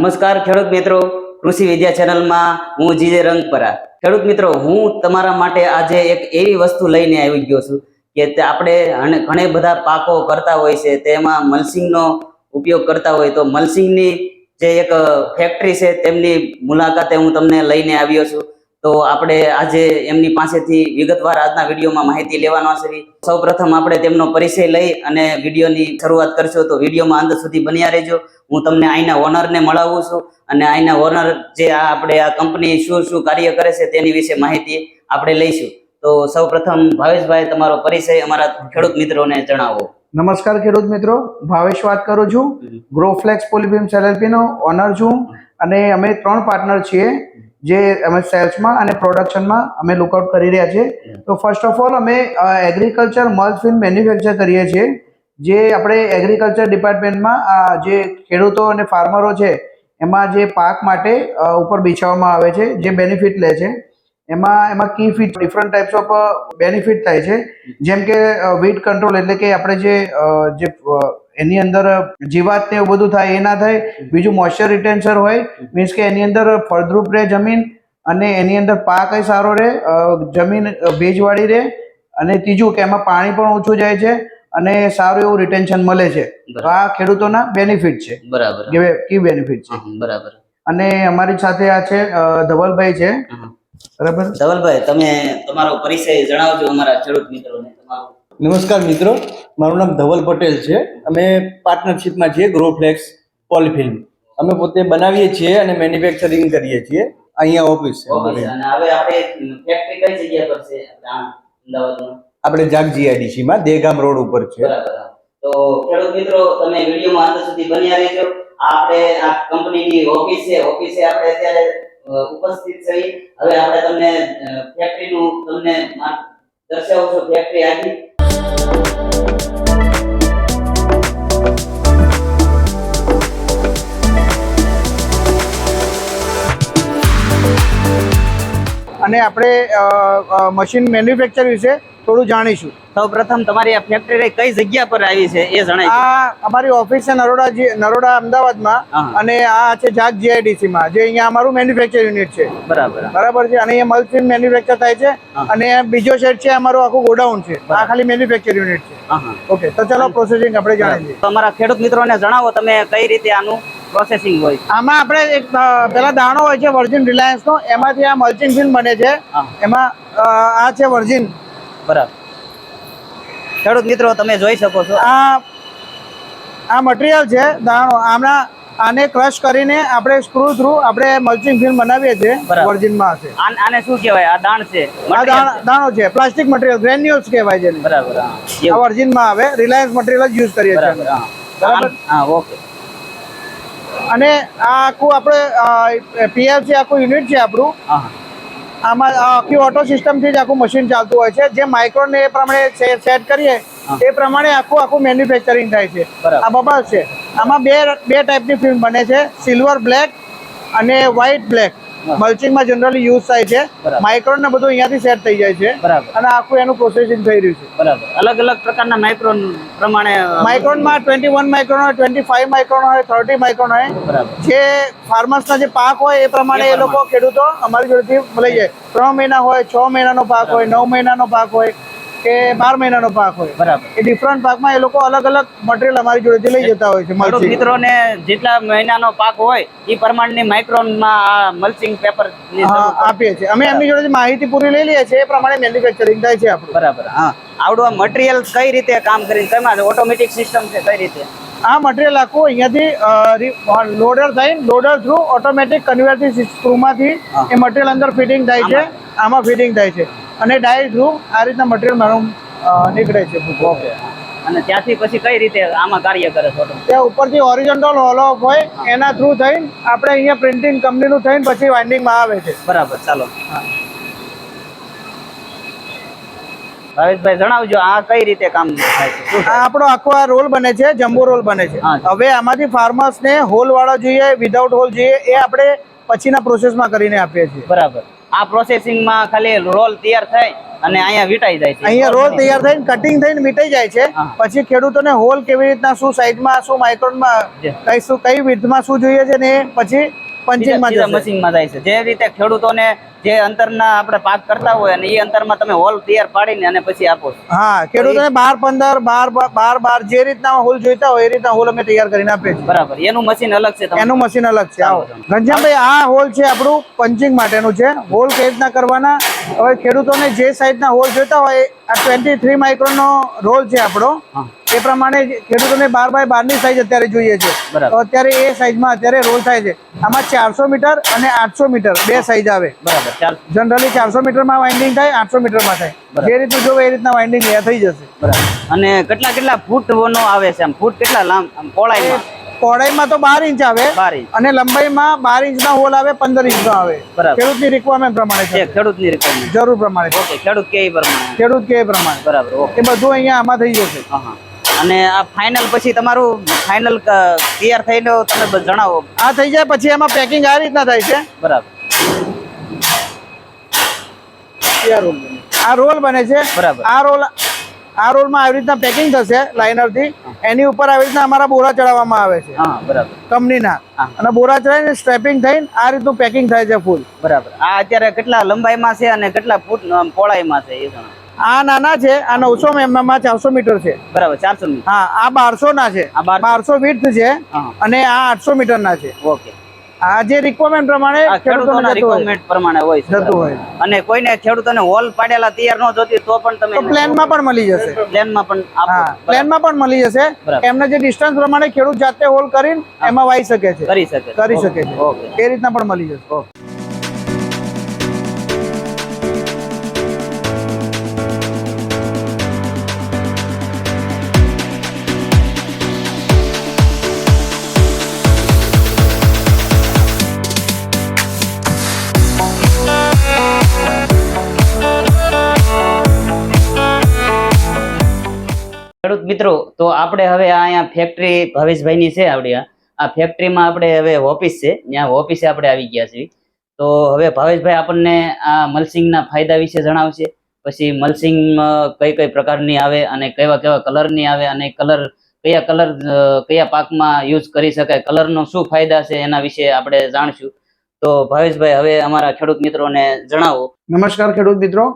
નમસ્કાર ખેડૂત મિત્રો, કૃષિ વિદ્યા ચેનલમાં હું જીજે રંગપરા. ખેડૂત મિત્રો, હું તમારા માટે આજે એક એવી વસ્તુ લઈને આવી ગયો છું કે આપણે ઘણા બધા પાકો કરતા હોય છે, તેમાં મલ્ચિંગનો ઉપયોગ કરતા હોય તો મલ્ચિંગની જે એક ફેક્ટરી છે તેમની મુલાકાતે હું તમને લઈને આવ્યો છું. તો આપણે આજે એમની પાસેથી વિગતવાર આજના વિડીયોમાં માહિતી લેવાનો છે. સૌપ્રથમ આપણે તેમનો પરિચય લઈ અને વિડીયોની શરૂઆત કરશું, તો વિડીયોમાં અંત સુધી બન્યા રહેજો. હું તમને અહીંના ઓનરને મળાવું છું અને અહીંના ઓનર જે આપણે આ કંપની શું કાર્ય કરે છે તેની વિશે માહિતી આપણે લઈશું. તો સૌપ્રથમ ભાવેશભાઈ, તમારો પરિચય અમારા ખેડૂત મિત્રોને જણાવો. નમસ્કાર ખેડૂત મિત્રો, ભાવેશ વાત કરું છું. ગ્રોફ્લેક્સ પોલીફિલ્મ્સ LLP નો ઓનર છું અને અમે 3 પાર્ટનર છીએ જે અમે સેલ્સમાં અને પ્રોડક્શનમાં અમે લુકઆઉટ કરી રહ્યા છીએ. તો ફર્સ્ટ ઓફ ઓલ અમે એગ્રીકલ્ચર મલ્ચ ફિલ્મ મેન્યુફેક્ચર કરીએ છીએ, જે આપણે એગ્રીકલ્ચર ડિપાર્ટમેન્ટમાં જે ખેડૂતો અને ફાર્મરો છે એમાં જે પાક માટે ઉપર બિછાવવામાં આવે છે, જે બેનિફિટ લે છે એમાં કી ફીટ ડિફરન્ટ ટાઈપ્સ ઓફ બેનિફિટ થાય છે. જેમ કે વીટ કંટ્રોલ, એટલે કે આપણે જે એની અંદર જીવાત ને એવું બધું થાય એ ના થાય. બીજું મોઇસ્ચર રિટેન્શન હોય, મીન્સ કે એની અંદર ફળદ્રુપ રહે જમીન અને એની અંદર પાક સારો રહે, જમીન ભેજવાળી રહે. અને ત્રીજું કે એમાં પાણી પણ ઓછું જાય છે અને સારું એવું રિટેન્શન મળે છે. તો આ ખેડૂતોના બેનિફિટ છે, બરાબર, કી બેનિફિટ છે. બરાબર. અને અમારી સાથે આ છે ધવલભાઈ છે. બરાબર, ધવલભાઈ, તમે તમારો પરિચય જણાવજો અમારા ખેડૂત મિત્રોને. નમસ્કાર મિત્રો, મારું નામ ધવલ પટેલ છે. અમે પાર્ટનરશિપમાં છીએ ગ્રોફ્લેક્સ પોલીફિલ્મ. અમે પોતે બનાવીએ છીએ અને મેન્યુફેક્ચરિંગ કરીએ છીએ. અહીંયા ઓફિસ છે અમારી. અને હવે આપણે ફેક્ટરી કઈ જગ્યા પર છે અમદાવાદમાં? આપણે જાગ GIDC માં દેગામ રોડ ઉપર છે. બરાબર. તો ખેડૂત મિત્રો, તમે વિડીયોમાં અંત સુધી બન્યા રહેજો. આપણે આ કંપનીની ઓફિસે આપણે અત્યારે ઉપસ્થિત છીએ. હવે આપણે તમને ફેક્ટરીનું દર્શાવશો, ફેક્ટરી આખી. અને આપણે મશીન મેન્યુફેક્ચર વિશે થોડું જાણીશું. સૌપ્રથમ તમારી આ ફેક્ટરી કઈ જગ્યા પર આવી છે એ જણાવી. આ અમારી ઓફિસ છે નરોડા અમદાવાદમાં, અને આ છે જાગ GIDC માં, જે અહીંયા અમારું મેન્યુફેક્ચર યુનિટ છે. બરાબર છે. અને અહીંયા મલ્ચિંગ મેન્યુફેક્ચર થાય છે. અને બીજો સેટ છે અમારું આખું ગોડાઉન છે. આ ખાલી મેન્યુફેક્ચર યુનિટ છે. ઓકે, તો ચલો પ્રોસેસિંગ આપણે જાણીએ. તો અમારા ખેડૂત મિત્રોને જણાવો તમે કઈ રીતે આનું પ્રોસેસિંગ હોય. આમાં આપણે એક પેલા દાણો હોય છે વર્જિન રિલાયન્સ નો, એમાંથી આ મલ્ચિંગ ફિલ્મ બને છે. એમાં આ છે વર્જિન. બરાબર. ખેડૂત મિત્રો, તમે જોઈ શકો છો આ મટીરિયલ છે દાણો. આને ક્રશ કરીને આપણે સ્ક્રૂ થ્રુ આપણે મલ્ચિંગ ફિલ્મ બનાવીએ છીએ. વર્જિન માં છે. આને શું કહેવાય? આ દાણ છે, દાણો છે, પ્લાસ્ટિક મટીરિયલ, ગ્રેન્યુલ્સ કહેવાય છે. બરાબર. આ વર્જિન માં આવે, રિલાયન્સ મટીરિયલ જ યુઝ કરીએ છીએ. બરાબર. હા, ઓકે. અને આ આખું આપણે PLC આખું યુનિટ છે આપણું. આમાં આખી ઓટો સિસ્ટમ થી જ આખું મશીન ચાલતું હોય છે. જે માઇક્રોન એ પ્રમાણે સેટ કરીએ એ પ્રમાણે આખું મેન્યુફેક્ચરિંગ થાય છે. આ બબલ છે. આમાં બે ટાઈપની ફિલ્મ બને છે, સિલ્વર બ્લેક અને વ્હાઇટ બ્લેક. મલ્ચિંગમાં જનરલી યુઝ થાય છે. માઇક્રોન ને બધું અહીંયાથી સેટ થઈ જાય છે. અને આખું એનું પ્રોસેસિંગ થઈ રહ્યું છે. બરાબર. અલગ અલગ પ્રકારના માઇક્રોન પ્રમાણે, માઇક્રોનમાં 21 માઇક્રોન હોય, 25 માઇક્રોન હોય, 30 માઇક્રોન હોય. જે ફાર્મર્સના જે પાક હોય એ પ્રમાણે એ લોકો ખેડૂતો અમારી જોડેથી લઈ જાય. 3 મહિના હોય, 6 મહિનાનો પાક હોય, 9 મહિનાનો પાક હોય કે 12 મહિનાનો પાક હોય. બરાબર. એ ડિફરન્ટ પાકમાં એ લોકો અલગ અલગ મટીરિયલ અમારી જોડેથી લઈ જતા હોય છે. ખેડૂત મિત્રોને જેટલા મહિનાનો પાક હોય એ પ્રમાણની માઇક્રોનમાં આ મલ્ચિંગ પેપર આપીએ છીએ અમે. એમની જોડેથી માહિતી પૂરી લઈ લઈએ છીએ, એ પ્રમાણે મેન્યુફેક્ચરિંગ થાય છે આપણું. બરાબર. હા, આવડું આ મટીરિયલ કઈ રીતે કામ કરીને કેમાં ઓટોમેટિક સિસ્ટમ છે, કઈ રીતે આ મટીરિયલ આખું અહીંયાથી લોડર થાય, લોડર થ્રુ ઓટોમેટિક કન્વેયરથી સ્ક્રૂમાંથી એ મટીરિયલ અંદર ફિટિંગ થાય છે. આમાં ફિટિંગ થાય છે અને ડાય થ્રુ આ રીતના મટીરિયલ મારું નીકળે છે. ઓકે. અને ત્યાંથી પછી કઈ રીતે આમાં કાર્ય કરે છે? ત્યાં ઉપરથી હોરિઝોન્ટલ હોલ ઓફ હોય, એના થ્રુ થઈને આપણે અહીંયા પ્રિન્ટિંગ કંપનીનું થઈને પછી વાઇન્ડિંગમાં આવે છે. બરાબર. ચાલો ભાવેશભાઈ, જણાવજો આ કઈ રીતે કામ થાય છે? આ આપણો આખો આ રોલ બને છે, જમ્બો રોલ બને છે. હવે આમાંથી ફાર્મર્સને હોલ વાળા જોઈએ, વિધાઉટ હોલ જોઈએ, એ આપણે પછીના પ્રોસેસમાં કરીને આપીએ છીએ. બરાબર. આ પ્રોસેસિંગમાં ખાલી રોલ તૈયાર થાય અને અહીંયા વીટાઈ જાય છે. અહીંયા રોલ તૈયાર થઈને કટિંગ થઈને મીટાઈ જાય છે. હા. પછી ખેડૂતોને હોલ કેવી રીતના શું સાઈઝમાં શું માઇક્રોનમાં કઈ વિડ્થમાં શું જોઈએ છે ને એ પછી પંચિંગમાં સીધા જશે. મશીનમાં જાય છે. જે રીતે ખેડૂતોને જે અંતરના આપણે પાક કરતા હોય અને એ અંતરમાં તમે હોલ તૈયાર પાડીને અને પછી આપો છો. હા, ખેડૂતોને 12, 15, 12 જે રીતના હોલ જોઈતા હોય એ રીતના હોલ અમે તૈયાર કરીને આપીએ છીએ. બરાબર, એનું મશીન અલગ છે તમારું? એનું મશીન અલગ છે. આવો ઘનશ્યામભાઈ, આ હોલ છે આપણું પંચિંગ માટેનું છે. હોલ કઈ રીતના કરવાના, હવે ખેડૂતોને જે સાઈઝના હોલ જોઈતા હોય આ 23 માઇક્રોનનો રોલ છે આપણો. હા. એ પ્રમાણે ખેડૂતોને 12 બાય 12 ની સાઈઝ અત્યારે જોઈએ છે. બરાબર. તો અત્યારે એ સાઈઝમાં અત્યારે રોલ થાય છે. આમાં 400 મીટર અને 800 મીટર બે સાઈઝ આવે. બરાબર, ચાલ. જનરલી 400 મીટરમાં વાઇન્ડિંગ થાય, 800 મીટરમાં થાય. બરાબર. જે રીતનું જોવે એ રીતના વાઇન્ડિંગ થઈ જશે. બરાબર. અને કેટલા ફૂટનો આવે છે? આમ ફૂટ કેટલા લાંબ આમ પહોળાઈમાં? પહોળાઈમાં તો 12 ઇંચ આવે 12 ઇંચ. અને લંબાઈમાં 12 ઇંચના હોલ આવે, 15 ઇંચનો આવે. બરાબર. ખેડૂતની રિક્વાયરમેન્ટ પ્રમાણે એ છે, ખેડૂતની રિક્વાયરમેન્ટ. જરૂર પ્રમાણે છે. ઓકે, ખેડૂત કે એ પ્રમાણે. ખેડૂત કે એ પ્રમાણે. બરાબર, ઓકે. એ બધું અહીંયા આમાં થઈ જશે. હા, હા. અને આ ફાઇનલ પછી તમારું ફાઇનલ તૈયાર થઈને તમે જણાવો. આ થઈ જાય પછી એમાં પેકિંગ આ રીતના થાય છે. બરાબર. આ રોલ બને છે. બરાબર. આ રોલમાં આવી રીતના પેકિંગ થશે લાઇનરથી. એની ઉપર આવી રીતના અમારા બોરા ચડાવવામાં આવે છે હા, બરાબર. કંપનીના. હા. અને બોરા ચડાવીને સ્ટ્રેપિંગ થઈને આ રીતનું પેકિંગ થાય છે ફૂલ. બરાબર. આ અત્યારે કેટલા લંબાઈમાં છે અને કેટલા ફૂટ પહોળાઈમાં છે એ જણાવો. આ નાના છે, આ 900 mm માં 400 મીટર છે. બરાબર, 400 મીટર. હા, આ 1200 ના છે. આ 1200 1200 વિડ્થ છે હા. અને આ 800 મીટર ના છે. ઓકે. આ જે રિક્વાયરમેન્ટ પ્રમાણે આ ખેડૂતોના ખેડૂતોને રિક્વાયરમેન્ટ પ્રમાણે હોય છે. જતું હોય. અને કોઈને ખેડૂતોને હોલ પાડેલા તૈયાર ન જોતી તો પણ તમે તો પ્લેનમાં પણ મળી જશે. પ્લેનમાં પણ આપો. હા, બરાબર. પ્લેનમાં પણ મળી જશે. બરાબર. એમને જે ડિસ્ટન્સ પ્રમાણે ખેડૂત જાતે હોલ કરીને એમાં વાઈ શકે છે, કરી શકે છે. કરી શકે છે. ઓકે. એ રીતના પણ મળી જશે. ઓકે. ખેડૂત મિત્રો, તો આપણે હવે અહીંયા ફેક્ટરી ભાવેશભાઈની છે આપણી. આ ફેક્ટરીમાં આપણે હવે ઓફિસ છે, ત્યાં ઓફિસે આપણે આવી ગયા છીએ. તો હવે ભાવેશભાઈ આપણને આ મલ્સિંગના ફાયદા વિશે જણાવશે. પછી મલ્સિંગ કઈ કઈ પ્રકારની આવે અને કેવા કેવા કલરની આવે અને કયા પાકમાં યુઝ કરી શકાય, કલરનો શું ફાયદા છે એના વિશે આપણે જાણશું. તો ભાવેશભાઈ હવે અમારા ખેડૂત મિત્રોને જણાવો. નમસ્કાર ખેડૂત મિત્રો.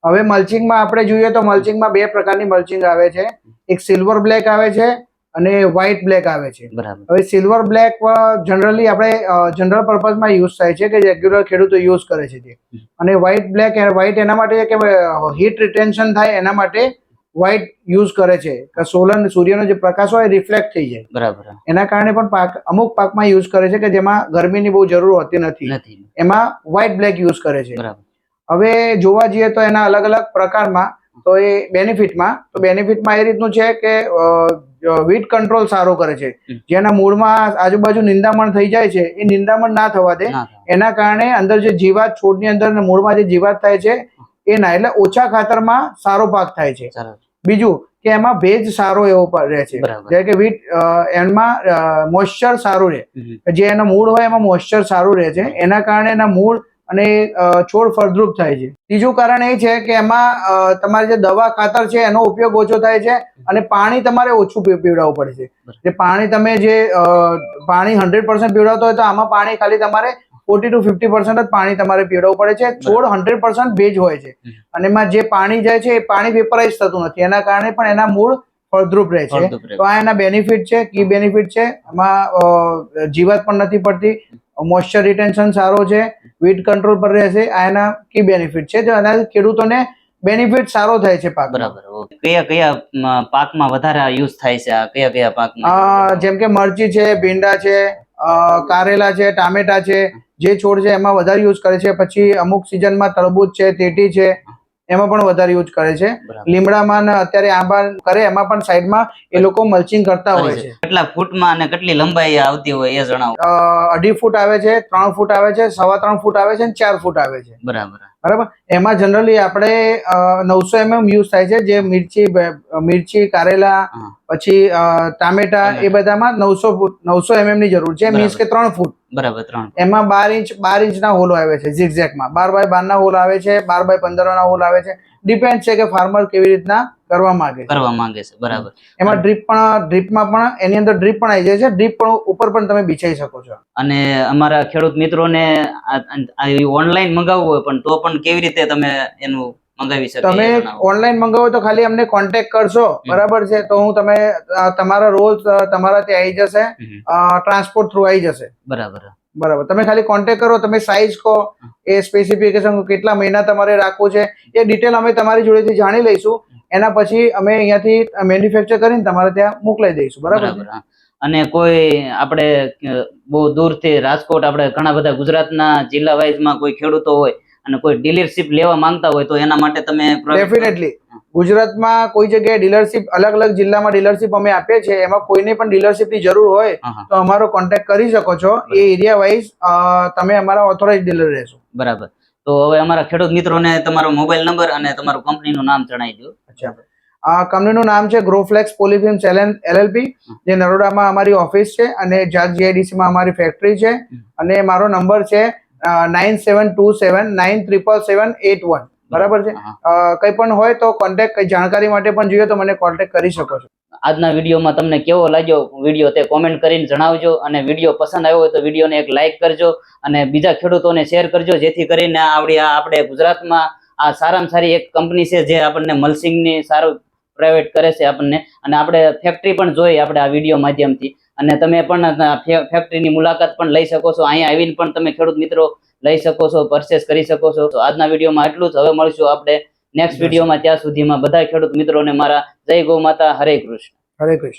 હવે મલ્ચિંગમાં આપણે જોઈએ તો મલ્ચિંગમાં બે પ્રકારની મલ્ચિંગ આવે છે. એક સિલ્વર બ્લેક આવે છે અને વ્હાઇટ બ્લેક આવે છે. બરાબર. હવે સિલ્વર બ્લેક જનરલી આપણે જનરલ પર્પઝમાં યુઝ થાય છે કે રેગ્યુલર ખેડૂતો યુઝ કરે છે તે. અને વ્હાઇટ બ્લેક વ્હાઇટ એના માટે છે કે હીટ રિટેન્શન થાય એના માટે વ્હાઇટ યુઝ કરે છે કે સૂર્યનો જે પ્રકાશ હોય રિફ્લેક્ટ થઈ જાય. બરાબર. એના કારણે પણ અમુક પાકમાં યુઝ કરે છે કે જેમાં ગરમીની બહુ જરૂર હોતી નથી. એમાં વ્હાઇટ બ્લેક યુઝ કરે છે. બરાબર. હવે જોવા જઈએ તો એના અલગ અલગ પ્રકારમાં તો એ બેનિફિટમાં એ રીતનું છે કે વીટ કંટ્રોલ સારો કરે છે. જેના મૂળમાં આજુબાજુ નિંદામણ થઈ જાય છે એ નિંદામણ ના થવા દે. એના કારણે અંદર જે જીવાત છોડની અંદર મૂળમાં જે જીવાત થાય છે એ ના, એટલે ઓછા ખાતરમાં સારો પાક થાય છે. બીજું કે એમાં ભેજ સારો એવો રહે છે, જેમ કે વીટ એમાં મોઇશ્ચર સારું રહે. જે એનો મૂળ હોય એમાં મોઇશ્ચર સારું રહે છે. એના કારણે એના મૂળ અને છોડ ફળદ્રુપ થાય છે. ત્રીજું કારણ એ છે કે એમાં તમારે જે દવા ખાતર છે એનો ઉપયોગ ઓછો થાય છે અને પાણી તમારે ઓછું પીવડાવવું પડે છે. જે પાણી તમે પાણી 100% પીવડાવતો હોય તો આમાં પાણી ખાલી તમારે 40 to 50% જ પાણી તમારે પીવડાવવું પડે છે. છોડ 100% ભેજ હોય છે અને એમાં જે પાણી જાય છે એ પાણી વેપરાઇઝ થતું નથી. એના કારણે પણ એના મૂળ ફળદ્રુપ રહે છે. તો આ એના બેનિફિટ છે, કી બેનિફિટ છે. એમાં જીવાત પણ નથી પડતી, મોઇશ્ચર રિટેન્શન સારો છે, વીટ કંટ્રોલ પર રહેશે. આ એના કી બેનિફિટ છે. તો એનાથી ખેડૂતોને બેનિફિટ સારો થાય છે પાક. બરાબર. કયા પાકમાં વધારે યુઝ થાય છે? આ કયા પાકમાં? જેમ કે મરચી છે, ભીંડા છે, કારેલા છે, ટામેટા છે, જે છોડ છે એમાં વધારે યુઝ કરે છે. પછી અમુક સિઝનમાં તરબૂચ છે, તેટી છે, એમાં પણ વધારે યુઝ કરે છે. લીમડામાં અત્યારે આંબા કરે એમાં પણ સાઈડમાં એ લોકો મલ્ચિંગ કરતા હોય છે. કેટલા ફૂટમાં અને કેટલી લંબાઈ આવતી હોય એ જણાવો. 2.5 ફૂટ આવે છે, 3 ફૂટ આવે છે, 3.25 ફૂટ આવે છે અને 4 ફૂટ આવે છે. બરાબર. એમાં જનરલી આપણે 900 mm યુઝ થાય છે. જે મિરચી, કારેલા, પછી ટામેટા એ બધામાં 900 mm ની જરૂર છે. મીન્સ કે 3 ફૂટ. બરાબર. એમાં 12 ઇંચના હોલો આવે છે. ઝિગઝેગમાં 12 બાય 12 ના હોલ આવે છે, 12 બાય 15 ના હોલ આવે છે. ડિપેન્ડ છે કે ફાર્મર કેવી રીતના કરવા માંગે છે. કરવા માંગે છે. બરાબર. એમાં ડ્રીપમાં પણ એની અંદર ડ્રીપ પણ આવી જાય છે. ડ્રીપ પણ ઉપર પણ તમે બિછાઈ શકો છો. અને અમારા ખેડૂત મિત્રોને ઓનલાઈન મંગાવવું હોય પણ તો પણ કેવી રીતે તમે એનું મંગાવી શકો? તમે ઓનલાઈન મંગાવો તો ખાલી અમને કોન્ટેક્ટ કરશો, બરાબર છે, તો હું તમે તમારા રોજ તમારા ત્યાં આવી જશે, ટ્રાન્સપોર્ટ થ્રુ આવી જશે. બરાબર. તમે ખાલી કોન્ટેક્ટ કરો, તમે સાઈઝ કહો, એ સ્પેસિફિકેશન કેટલા મહિના તમારે રાખવું છે એ ડિટેલ અમે તમારી જોડેથી જાણી લઈશું. એના પછી અમે અહીંયાથી મેન્યુફેક્ચર કરીને તમારે ત્યાં મોકલાઈ દઈશું. બરાબર છે? બરાબર. અને કોઈ આપણે બહુ દૂરથી રાજકોટ, આપણે ઘણા બધા ગુજરાતના જિલ્લા વાઇઝમાં કોઈ ખેડૂતો હોય અને કોઈ ડીલરશીપ લેવા માંગતા હોય તો એના માટે તમે ડેફિનેટલી ગુજરાતમાં કોઈ જગ્યાએ ડીલરશીપ, અલગ અલગ જિલ્લામાં ડીલરશીપ અમે આપીએ છીએ. એમાં કોઈને પણ ડીલરશીપની જરૂર હોય તો અમારો કોન્ટેક્ટ કરી શકો છો. એ એરિયા વાઇઝ તમે અમારા ઓથોરાઇઝ ડીલર રહેશો. બરાબર. તો હવે અમારા ખેડૂત મિત્રોને તમારો મોબાઈલ નંબર અને તમારું કંપનીનું નામ જણાવી દો. અચ્છા, આ કંપનીનું નામ છે ગ્રોફ્લેક્સ પોલીફિલ્મ્સ LLP, જે નરોડામાં અમારી ઓફિસ છે અને જાત GIDC માં અમારી ફેક્ટરી છે. અને મારો નંબર છે 9727977781. બરાબર છે? કંઈ પણ હોય તો કોન્ટેક્ટ, કઈ જાણકારી માટે પણ જોઈએ તો મને કોન્ટેક્ટ કરી શકો છો. આજના વિડીયોમાં તમને કેવો લાગ્યો વિડીયો તે કોમેન્ટ કરીને જણાવજો. અને વિડીયો પસંદ આવ્યો હોય તો વિડીયોને એક લાઈક કરજો અને બીજા ખેડૂતોને શેર કરજો, જેથી કરીને આપણે ગુજરાતમાં આ સારામાં સારી એક કંપની છે જે આપણને મલ્સિંગની સારું પ્રાઇવેટ કરે છે આપણને. અને આપણે ફેક્ટરી પણ જોઈ આપણે આ વિડીયો માધ્યમથી. અને તમે પણ ફેક્ટરીની મુલાકાત પણ લઈ શકો છો. અહીંયા આવીને પણ તમે ખેડૂત મિત્રો લઈ શકો છો, પરચેસ કરી શકો છો. તો આજના વિડીયોમાં એટલું જ. હવે મળીશું આપણે નેક્સ્ટ વિડીયોમાં. ત્યાં સુધીમાં બધા ખેડૂત મિત્રોને મારા જય ગૌ માતા. હરે કૃષ્ણ. હરે કૃષ્ણ.